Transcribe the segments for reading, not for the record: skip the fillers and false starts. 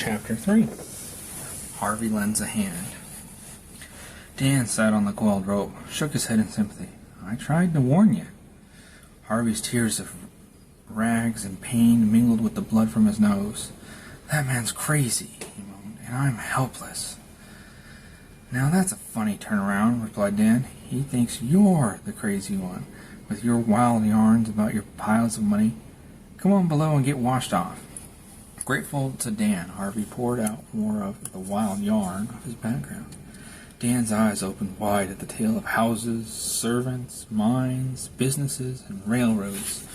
Chapter 3. Harvey lends a hand. Dan sat on the coiled rope, shook his head in sympathy. I tried to warn you. Harvey's tears of rags and pain mingled with the blood from his nose. That man's crazy, he moaned, and I'm helpless. Now that's a funny turnaround, replied Dan. He thinks you're the crazy one, with your wild yarns about your piles of money. Come on below and get washed off. Grateful to Dan, Harvey poured out more of the wild yarn of his background. Dan's eyes opened wide at the tale of houses, servants, mines, businesses, and railroads,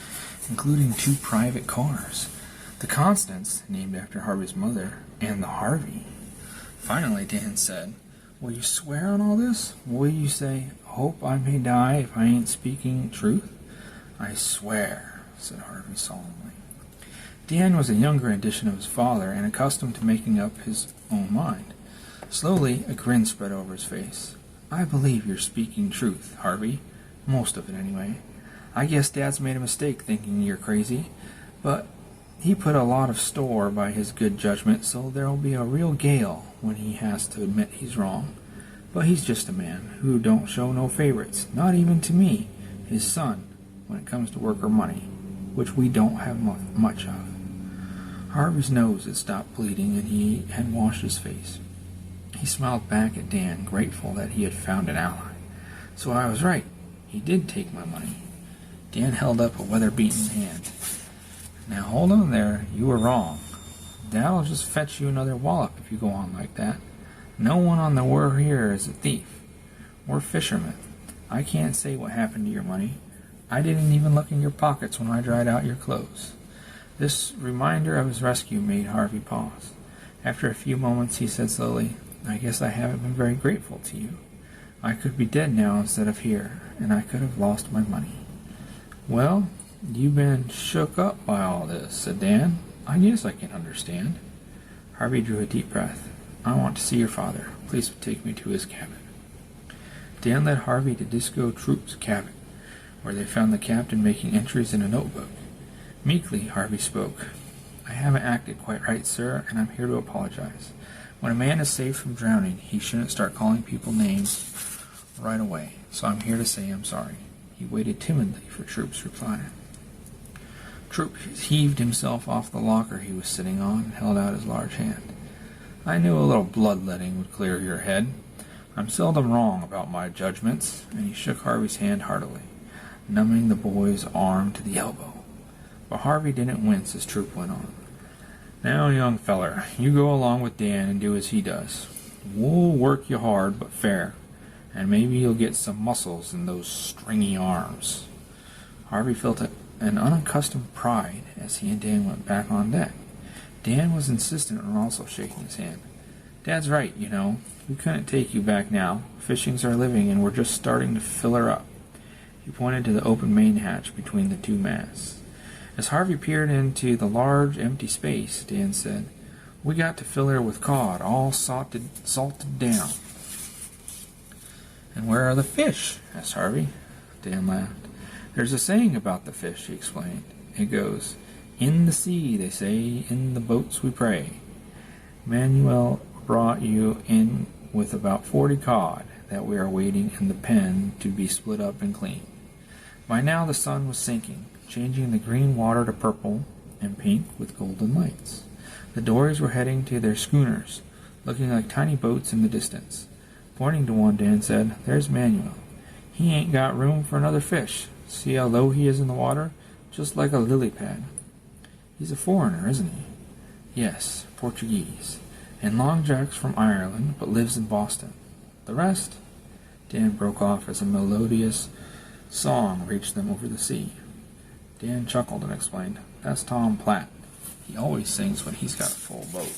including 2 private cars, the Constance, named after Harvey's mother, and the Harvey. Finally, Dan said, will you swear on all this? Will you say, hope I may die if I ain't speaking truth? I swear, said Harvey solemnly. Dan was a younger edition of his father and accustomed to making up his own mind. Slowly, a grin spread over his face. I believe you're speaking truth, Harvey. Most of it, anyway. I guess Dad's made a mistake thinking you're crazy, but he put a lot of store by his good judgment, so there'll be a real gale when he has to admit he's wrong. But he's just a man who don't show no favorites, not even to me, his son, when it comes to work or money, which we don't have much of. Harvey's nose had stopped bleeding, and he had washed his face. He smiled back at Dan, grateful that he had found an ally. So I was right. He did take my money. Dan held up a weather-beaten hand. Now hold on there. You were wrong. Dad'll just fetch you another wallop if you go on like that. No one on the wharf here is a thief. We're fishermen. I can't say what happened to your money. I didn't even look in your pockets when I dried out your clothes. This reminder of his rescue made Harvey pause. After a few moments, he said slowly, I guess I haven't been very grateful to you. I could be dead now instead of here, and I could have lost my money. Well, you've been shook up by all this, said Dan. I guess I can understand. Harvey drew a deep breath. I want to see your father. Please take me to his cabin. Dan led Harvey to Disco Troop's cabin, where they found the captain making entries in a notebook. Meekly, Harvey spoke. I haven't acted quite right, sir, and I'm here to apologize. When a man is saved from drowning, he shouldn't start calling people names right away, so I'm here to say I'm sorry. He waited timidly for Troop's reply. Troop heaved himself off the locker he was sitting on and held out his large hand. I knew a little bloodletting would clear your head. I'm seldom wrong about my judgments, and he shook Harvey's hand heartily, numbing the boy's arm to the elbow. But Harvey didn't wince as Troop went on. Now, young feller, you go along with Dan and do as he does. We'll work you hard but fair, and maybe you'll get some muscles in those stringy arms. Harvey felt an unaccustomed pride as he and Dan went back on deck. Dan was insistent on also shaking his hand. Dad's right, you know. We couldn't take you back now. Fishing's our living, and we're just starting to fill her up. He pointed to the open main hatch between the 2 masts. As Harvey peered into the large, empty space, Dan said, we got to fill her with cod, all salted down. And where are the fish? Asked Harvey. Dan laughed. There's a saying about the fish, he explained. It goes, in the sea, they say, in the boats we pray. Manuel brought you in with about 40 cod that we are waiting in the pen to be split up and cleaned. By now the sun was sinking, changing the green water to purple and pink with golden lights. The dories were heading to their schooners, looking like tiny boats in the distance. Pointing to one, Dan said, there's Manuel. He ain't got room for another fish. See how low he is in the water? Just like a lily pad. He's a foreigner, isn't he? Yes, Portuguese, and long jacks from Ireland, but lives in Boston. The rest? Dan broke off as a melodious song reached them over the sea. Dan chuckled and explained, that's Tom Platt. He always sings when he's got a full boat.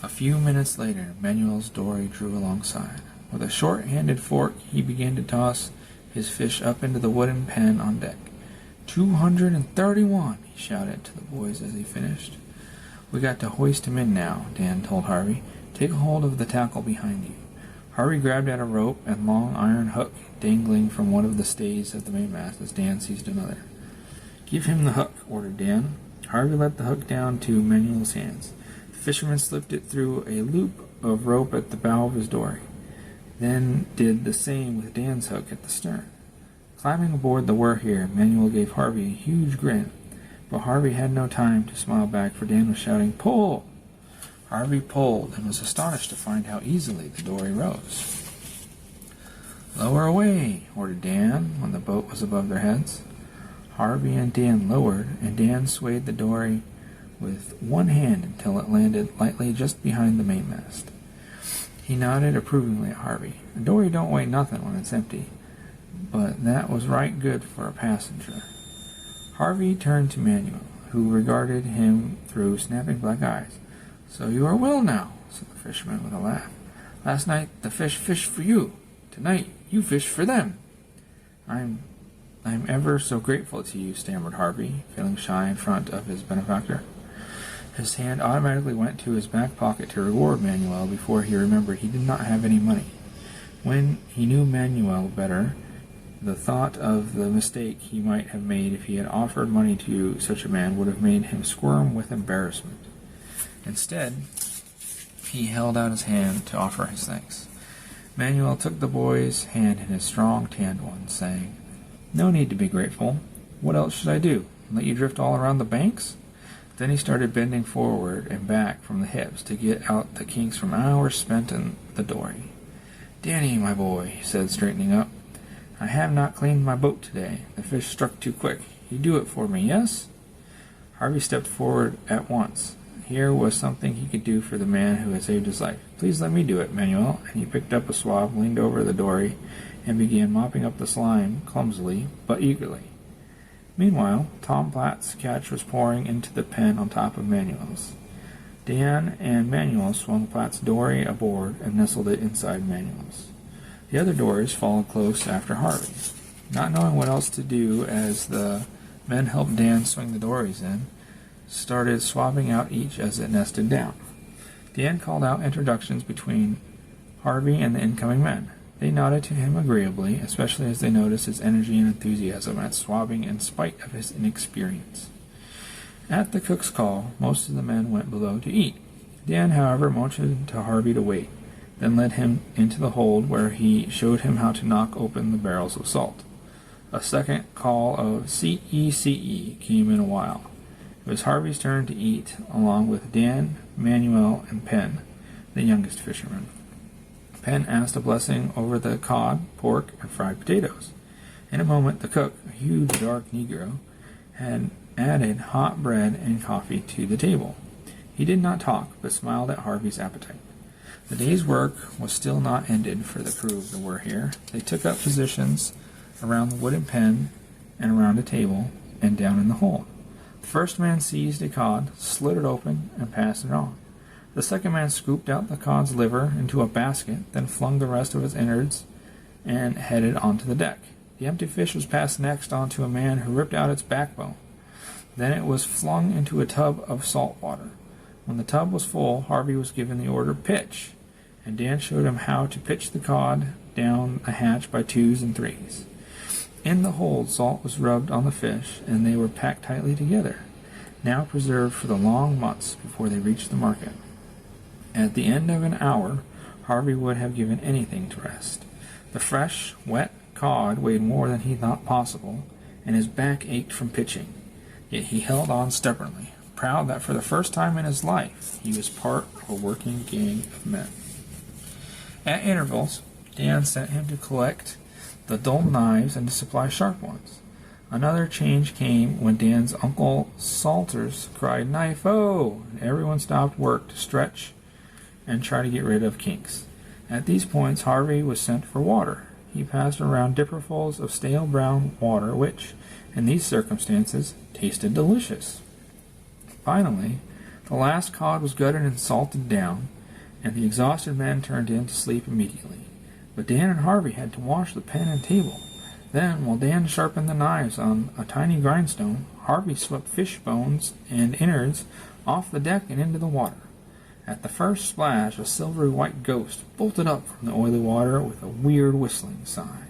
A few minutes later, Manuel's dory drew alongside. With a short-handed fork, he began to toss his fish up into the wooden pen on deck. 231, he shouted to the boys as he finished. We got to hoist him in now, Dan told Harvey. Take a hold of the tackle behind you. Harvey grabbed at a rope and long iron hook dangling from one of the stays of the mainmast as Dan seized another. Give him the hook, ordered Dan. Harvey let the hook down to Manuel's hands. fisherman slipped it through a loop of rope at the bow of his dory, then did the same with Dan's hook at the stern. Climbing aboard the We're Here, Manuel gave Harvey a huge grin, but Harvey had no time to smile back, for Dan was shouting, "Pull!" Harvey pulled and was astonished to find how easily the dory rose. "Lower away," ordered Dan when the boat was above their heads. Harvey and Dan lowered, and Dan swayed the dory with one hand until it landed lightly just behind the mainmast. He nodded approvingly at Harvey. "A dory don't weigh nothing when it's empty, but that was right good for a passenger." Harvey turned to Manuel, who regarded him through snapping black eyes. "So you are well now," said the fisherman with a laugh. "Last night the fish fished for you. Tonight you fish for them." I'm ever so grateful to you," stammered Harvey, feeling shy in front of his benefactor. His hand automatically went to his back pocket to reward Manuel before he remembered he did not have any money. When he knew Manuel better, the thought of the mistake he might have made if he had offered money to such a man would have made him squirm with embarrassment. Instead, he held out his hand to offer his thanks. Manuel took the boy's hand in his strong, tanned one, saying, "No need to be grateful. What else should I do? Let you drift all around the banks?" Then he started bending forward and back from the hips to get out the kinks from hours spent in the dory. "Danny, my boy," he said, straightening up, "I have not cleaned my boat today. The fish struck too quick. You do it for me, yes?" Harvey stepped forward at once. Here was something he could do for the man who had saved his life. "Please let me do it, Manuel," and he picked up a swab, leaned over the dory, and began mopping up the slime, clumsily but eagerly. Meanwhile, Tom Platt's catch was pouring into the pen on top of Manuel's. Dan and Manuel swung Platt's dory aboard and nestled it inside Manuel's. The other dories followed close after Harvey. Not knowing what else to do as the men helped Dan swing the dories in, started swabbing out each as it nested down. Dan called out introductions between Harvey and the incoming men. They nodded to him agreeably, especially as they noticed his energy and enthusiasm at swabbing in spite of his inexperience. At the cook's call, most of the men went below to eat. Dan, however, motioned to Harvey to wait, then led him into the hold where he showed him how to knock open the barrels of salt. A second call of "CE came in a while. It was Harvey's turn to eat, along with Dan, Manuel, and Penn, the youngest fisherman. Penn asked a blessing over the cod, pork, and fried potatoes. In a moment, the cook, a huge dark Negro, had added hot bread and coffee to the table. He did not talk, but smiled at Harvey's appetite. The day's work was still not ended for the crew of the We're Here. They took up positions around the wooden pen and around a table and down in the hold. The first man seized a cod, slit it open, and passed it on. The second man scooped out the cod's liver into a basket, then flung the rest of its innards and headed onto the deck. The empty fish was passed next on to a man who ripped out its backbone. Then it was flung into a tub of salt water. When the tub was full, Harvey was given the order "pitch," and Dan showed him how to pitch the cod down a hatch by twos and threes. In the hold, salt was rubbed on the fish, and they were packed tightly together, now preserved for the long months before they reached the market. At the end of an hour, Harvey would have given anything to rest. The fresh, wet cod weighed more than he thought possible, and his back ached from pitching. Yet he held on stubbornly, proud that for the first time in his life he was part of a working gang of men. At intervals, Dan sent him to collect the dull knives and to supply sharp ones. Another change came when Dan's Uncle Salters cried "Knife-o!" and everyone stopped work to stretch and try to get rid of kinks. At these points, Harvey was sent for water. He passed around dipperfuls of stale brown water, which, in these circumstances, tasted delicious. Finally, the last cod was gutted and salted down, and the exhausted men turned in to sleep immediately. But Dan and Harvey had to wash the pen and table. Then, while Dan sharpened the knives on a tiny grindstone, Harvey swept fish bones and innards off the deck and into the water. At the first splash, a silvery white ghost bolted up from the oily water with a weird whistling sign.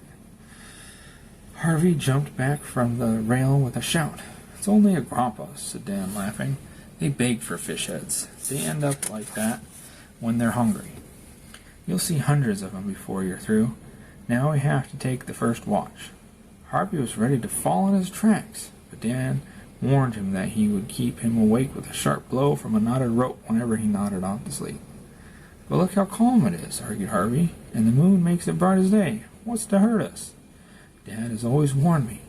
Harvey jumped back from the rail with a shout. "It's only a grampus," said Dan, laughing. They beg for fish heads. They end up like that when they're hungry. You'll see hundreds of them before you're through. Now we have to take the first watch. Harvey was ready to fall in his tracks, but Dan warned him that he would keep him awake with a sharp blow from a knotted rope whenever he nodded off to sleep. But look how calm it is, argued Harvey, and the moon makes it bright as day. What's to hurt us? Dad has always warned me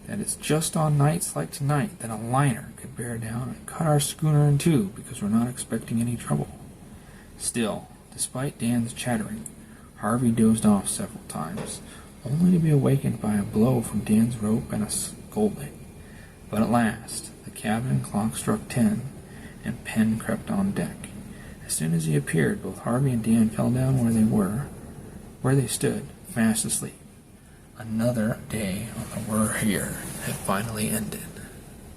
that it's just on nights like tonight that a liner could bear down and cut our schooner in two because we're not expecting any trouble. Still, despite Dan's chattering, Harvey dozed off several times, only to be awakened by a blow from Dan's rope and a scolding. But at last, the cabin clock struck 10, and Penn crept on deck. As soon as he appeared, both Harvey and Dan fell down where they stood, fast asleep. Another day on the We're Here had finally ended.